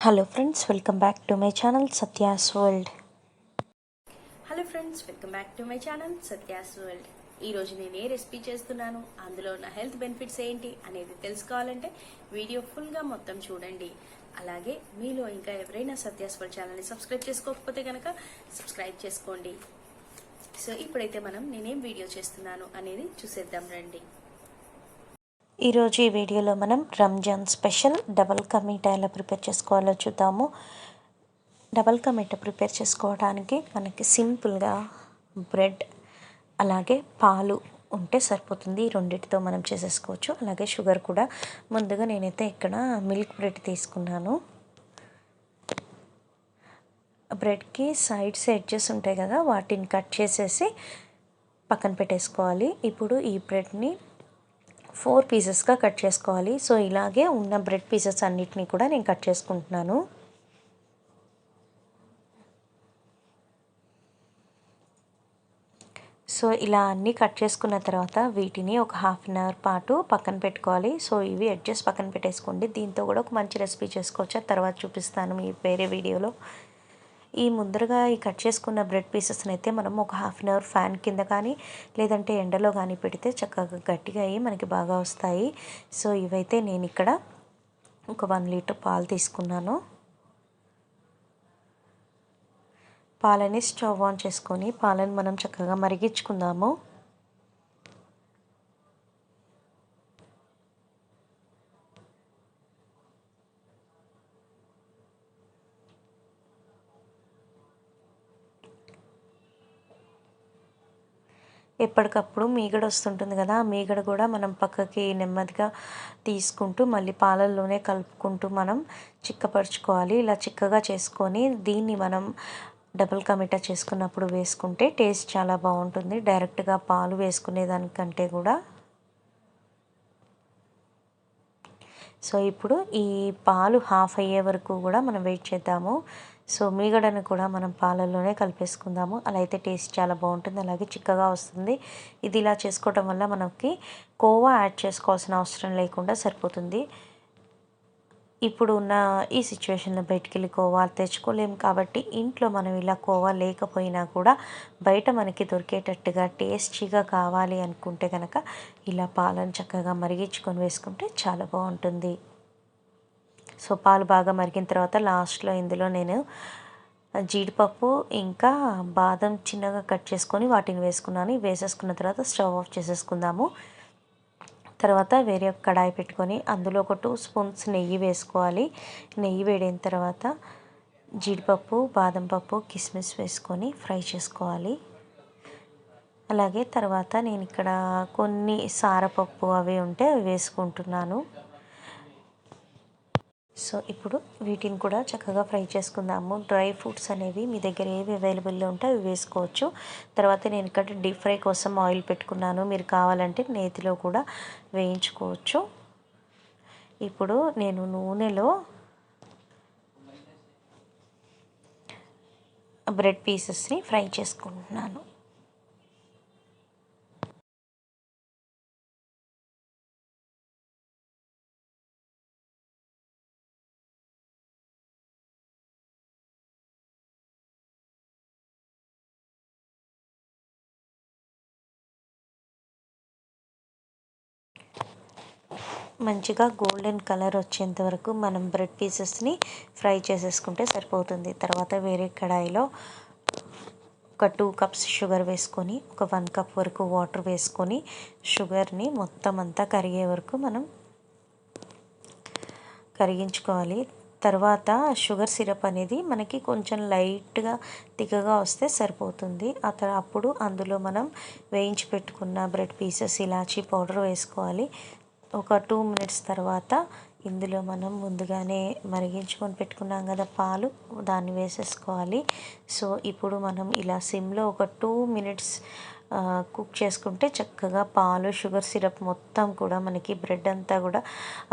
Hello friends, welcome back to my channel Satya's world. Hello friends, welcome back to my channel Satya's world. ఈరోజు నేను ఏ recipe చేస్తున్నాను, అందులో ఉన్న health benefits ఏంటి అనేది తెలుసుకోవాలంటే వీడియో ఫుల్గా మొత్తం చూడండి. అలాగే మీలో ఇంకా ఎవరైనా సత్యాస్ వరల్డ్ ఛానల్ని సబ్స్క్రైబ్ చేసుకోకపోతే కనుక సబ్స్క్రైబ్ చేసుకోండి. సో ఇప్పుడైతే మనం నేనేం వీడియో చేస్తున్నాను అనేది చూసేద్దాం రండి. ఈరోజు ఈ వీడియోలో మనం రంజాన్ స్పెషల్ డబల్ కా మీఠా ఎలా ప్రిపేర్ చేసుకోవాలో చూద్దాము. డబల్ కా మీఠా ప్రిపేర్ చేసుకోవడానికి మనకి సింపుల్గా బ్రెడ్ అలాగే పాలు ఉంటే సరిపోతుంది. ఈ రెండింటితో మనం చేసేసుకోవచ్చు. అలాగే షుగర్ కూడా. ముందుగా నేనైతే ఇక్కడ మిల్క్ బ్రెడ్ తీసుకున్నాను. బ్రెడ్కి సైడ్స్ ఎడ్జెస్ ఉంటాయి కదా, వాటిని కట్ చేసేసి పక్కన పెట్టేసుకోవాలి. ఇప్పుడు ఈ బ్రెడ్ని 4 పీసెస్గా కట్ చేసుకోవాలి. సో ఇలాగే ఉన్న బ్రెడ్ పీసెస్ అన్నిటినీ కూడా నేను కట్ చేసుకుంటున్నాను. సో ఇలా అన్నీ కట్ చేసుకున్న తర్వాత వీటిని ఒక ½ అన్ అవర్ పాటు పక్కన పెట్టుకోవాలి. సో ఇవి అడ్జస్ట్ పక్కన పెట్టేసుకోండి. దీంతో కూడా ఒక మంచి రెసిపీ చేసుకోవచ్చు, తర్వాత చూపిస్తాను మీ వేరే వీడియోలో. ఈ ముందరగా ఈ కట్ చేసుకున్న బ్రెడ్ పీసెస్ని అయితే మనం ఒక ½ అన్ అవర్ ఫ్యాన్ కింద కానీ లేదంటే ఎండలో కానీ పెడితే చక్కగా గట్టిగా అయ్యి మనకి బాగా వస్తాయి. సో ఇవైతే నేను ఇక్కడ ఒక 1 లీటర్ పాలు తీసుకున్నాను. పాలని స్టవ్ ఆన్ చేసుకొని పాలని మనం చక్కగా మరిగించుకుందాము. ఎప్పటికప్పుడు మీగడ వస్తుంటుంది కదా, ఆ మీగడ కూడా మనం పక్కకి నెమ్మదిగా తీసుకుంటూ మళ్ళీ పాలల్లోనే కలుపుకుంటూ మనం చిక్కపరుచుకోవాలి. ఇలా చిక్కగా చేసుకొని దీన్ని మనం డబుల్ కా మీఠా చేసుకున్నప్పుడు వేసుకుంటే టేస్ట్ చాలా బాగుంటుంది, డైరెక్ట్గా పాలు వేసుకునే దానికంటే కూడా. సో ఇప్పుడు ఈ పాలు హాఫ్ అయ్యే వరకు కూడా మనం వెయిట్ చేద్దాము. సో మీగడను కూడా మనం పాలల్లోనే కలిపేసుకుందాము. అలా అయితే టేస్ట్ చాలా బాగుంటుంది, అలాగే చిక్కగా వస్తుంది. ఇది ఇలా చేసుకోవడం వల్ల మనకి కోవా యాడ్ చేసుకోవాల్సిన అవసరం లేకుండా సరిపోతుంది. ఇప్పుడు ఉన్న ఈ సిచ్యువేషన్లో బయటికి వెళ్ళి కోవా తెచ్చుకోలేము కాబట్టి ఇంట్లో మనం ఇలా కోవా లేకపోయినా కూడా బయట మనకి దొరికేటట్టుగా టేస్టీగా కావాలి అనుకుంటే కనుక ఇలా పాలను చక్కగా మరిగించుకొని వేసుకుంటే చాలా బాగుంటుంది. సో పాలు బాగా మరిగిన తర్వాత లాస్ట్లో ఇందులో నేను జీడిపప్పు ఇంకా బాదం చిన్నగా కట్ చేసుకొని వాటిని వేసుకున్నాను. వేసేసుకున్న తర్వాత స్టవ్ ఆఫ్ చేసేసుకుందాము. తర్వాత వేరే ఒక కడాయి పెట్టుకొని అందులో ఒక 2 స్పూన్స్ నెయ్యి వేసుకోవాలి. నెయ్యి వేడిన తర్వాత జీడిపప్పు, బాదం పప్పు, కిస్మిస్ వేసుకొని ఫ్రై చేసుకోవాలి. అలాగే తర్వాత నేను ఇక్కడ కొన్ని సారపప్పు అవి ఉంటే అవి వేసుకుంటున్నాను. సో ఇప్పుడు వీటిని కూడా చక్కగా ఫ్రై చేసుకుందాము. డ్రై ఫ్రూట్స్ అనేవి మీ దగ్గర ఏవి అవైలబుల్లో ఉంటే అవి వేసుకోవచ్చు. తర్వాత నేను ఇక్కడ డీప్ ఫ్రై కోసం ఆయిల్ పెట్టుకున్నాను. మీరు కావాలంటే నేతిలో కూడా వేయించుకోవచ్చు. ఇప్పుడు నేను నూనెలో బ్రెడ్ పీసెస్ని ఫ్రై చేసుకుంటున్నాను. మంచిగా గోల్డెన్ కలర్ వచ్చేంత వరకు మనం బ్రెడ్ పీసెస్ని ఫ్రై చేసేసుకుంటే సరిపోతుంది. తర్వాత వేరే కడాయిలో ఒక 2 కప్స్ షుగర్ వేసుకొని ఒక 1 కప్ వరకు వాటర్ వేసుకొని షుగర్ని మొత్తం అంతా కరిగే వరకు మనం కరిగించుకోవాలి. తర్వాత షుగర్ సిరప్ అనేది మనకి కొంచెం లైట్గా తిక్కగా వస్తే సరిపోతుంది. అప్పుడు అందులో మనం వేయించి పెట్టుకున్న బ్రెడ్ పీసెస్, ఇలాచీ పౌడర్ వేసుకోవాలి. ఒక 2 మినిట్స్ తర్వాత ఇందులో మనం ముందుగానే మరిగించుకొని పెట్టుకున్నాం కదా పాలు, దాన్ని వేసేసుకోవాలి. సో ఇప్పుడు మనం ఇలా సిమ్లో ఒక 2 మినిట్స్ కుక్ చేసుకుంటే చక్కగా పాలు షుగర్ సిరప్ మొత్తం కూడా మనకి బ్రెడ్ అంతా కూడా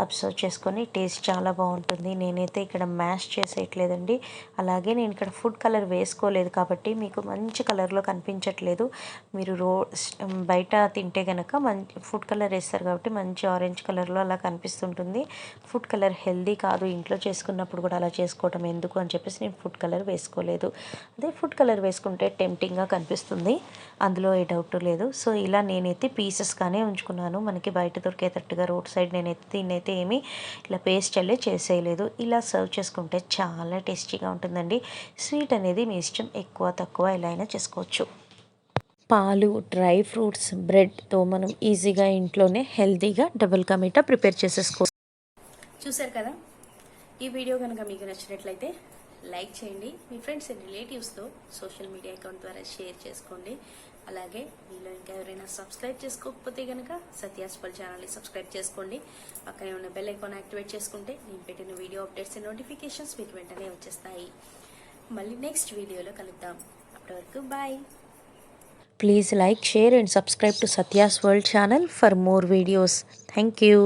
అబ్జర్వ్ చేసుకొని టేస్ట్ చాలా బాగుంటుంది. నేనైతే ఇక్కడ మ్యాష్ చేసేయట్లేదండి. అలాగే నేను ఇక్కడ ఫుడ్ కలర్ వేసుకోలేదు కాబట్టి మీకు మంచి కలర్లో కనిపించట్లేదు. మీరు బయట తింటే కనుక మంచి ఫుడ్ కలర్ వేస్తారు కాబట్టి మంచి ఆరెంజ్ కలర్లో అలా కనిపిస్తుంటుంది. ఫుడ్ కలర్ హెల్దీ కాదు, ఇంట్లో చేసుకున్నప్పుడు కూడా అలా చేసుకోవటం ఎందుకు అని చెప్పేసి నేను ఫుడ్ కలర్ వేసుకోలేదు. అదే ఫుడ్ కలర్ వేసుకుంటే టెంప్టింగ్గా కనిపిస్తుంది, అందులో ఏ డౌట్ లేదు. సో ఇలా నేనైతే పీసెస్గానే ఉంచుకున్నాను. మనకి బయట దొరికేటట్టుగా రోడ్ సైడ్ నేనైతే దీన్నైతే ఏమీ ఇలా పేస్ట్ అల్లే చేసేయలేదు. ఇలా సర్వ్ చేసుకుంటే చాలా టేస్టీగా ఉంటుందండి. స్వీట్ అనేది మీ ఇష్టం, ఎక్కువ తక్కువ ఎలా అయినా చేసుకోవచ్చు. పాలు, డ్రై ఫ్రూట్స్, బ్రెడ్తో మనం ఈజీగా ఇంట్లోనే హెల్తీగా డబుల్ కా మీఠా ప్రిపేర్ చేసేసుకోవచ్చు. చూసారు కదా, ఈ వీడియో కనుక మీకు నచ్చినట్లయితే లైక్ చేయండి. మీ ఫ్రెండ్స్ అండ్ రిలేటివ్స్తో సోషల్ మీడియా అకౌంట్ ద్వారా షేర్ చేసుకోండి. అలాగే మీలో ఇంకా ఎవరైనా సబ్స్క్రైబ్ చేసుకోకపోతే కనుక సత్యాస్ వరల్డ్ ఛానల్ని సబ్స్క్రైబ్ చేసుకోండి. పక్కనే ఉన్న బెల్ ఐకాన్ యాక్టివేట్ చేసుకుంటే నేను పెట్టిన వీడియో అప్డేట్స్ అండ్ నోటిఫికేషన్స్ మీకు వెంటనే వచ్చేస్తాయి. మళ్ళీ నెక్స్ట్ వీడియోలో కలుద్దాం. అప్పటి వరకు bye. Please like, share and subscribe to Satya's World channel for more videos. Thank you.